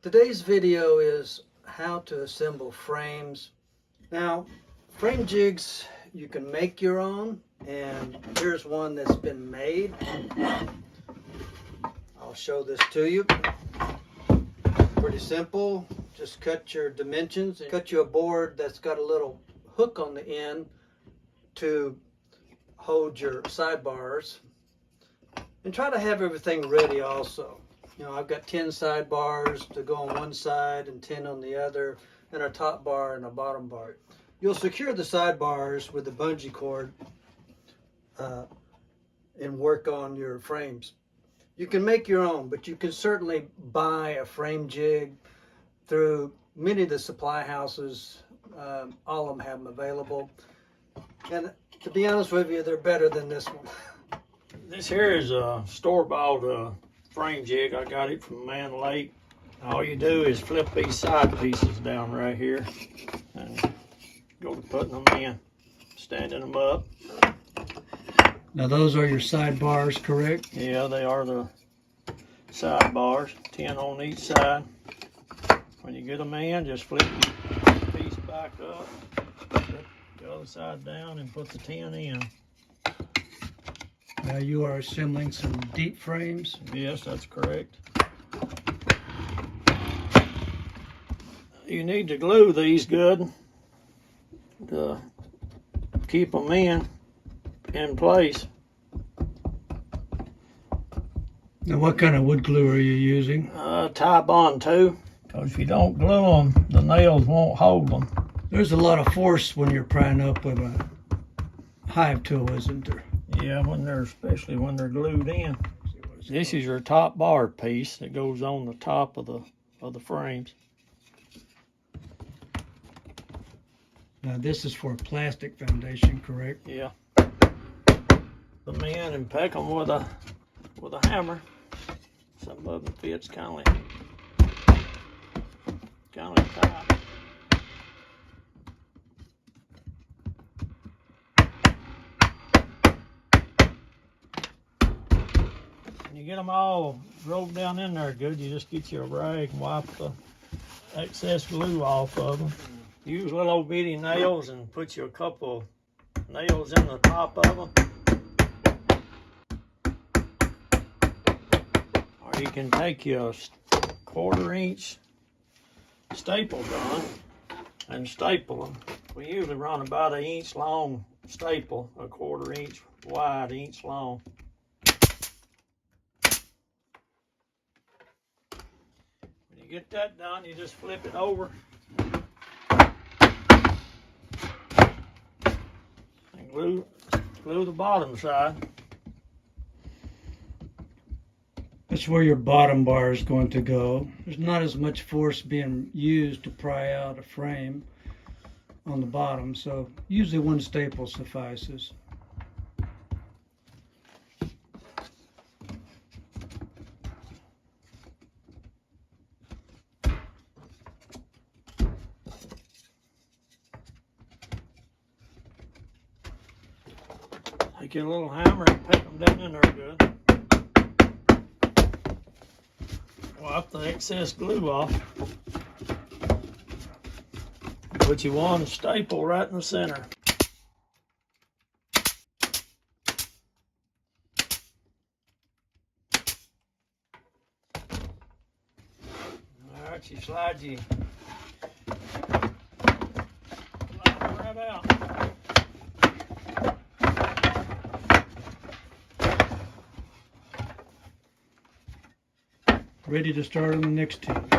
Today's video is how to assemble frames. Now, frame jigs, you can make your own, and here's one that's been made. I'll show this to you. Pretty simple. Just cut your dimensions and cut you a board that's got a little hook on the end to hold your sidebars. And try to have everything ready also. You know, I've got 10 sidebars to go on one side and 10 on the other, and a top bar and a bottom bar. You'll secure the sidebars with the bungee cord and work on your frames. You can make your own, but you can certainly buy a frame jig through many of the supply houses. All of them have them available. And to be honest with you, they're better than this one. This here is a store-bought frame jig. I got it from Man Lake. All you do is flip these side pieces down right here and go to putting them in, standing them up. Now those are your sidebars, correct? Yeah, they are the sidebars, 10 on each side. When you get them in, just flip your piece back up, put the other side down, and put the 10 in. Now you are assembling some deep frames. Yes, that's correct. You need to glue these good to keep them in place. Now what kind of wood glue are you using? Tie-bond too, because if you don't glue them, the nails won't hold them. There's a lot of force when you're prying up with a hive tool, isn't there? Yeah, especially when they're glued in. This is your top bar piece that goes on the top of the frames. Now this is for a plastic foundation, correct? Yeah. Put them in and peck them with a hammer. Some of them fits kind of tight. When you get them all rolled down in there good, you just get you a rag and wipe the excess glue off of them. Use little old bitty nails and put you a couple nails in the top of them. Or you can take your 1/4 inch staple gun and staple them. We usually run about 1 inch long staple, 1/4 inch wide, inch long. When you get that done, you just flip it over and glue the bottom side. That's where your bottom bar is going to go. There's not as much force being used to pry out a frame on the bottom, so usually one staple suffices. Take your little hammer and peck them down in there good. Wipe the excess glue off. Put you one staple right in the center. Alright, you slide it right out. Ready to start on the next tube.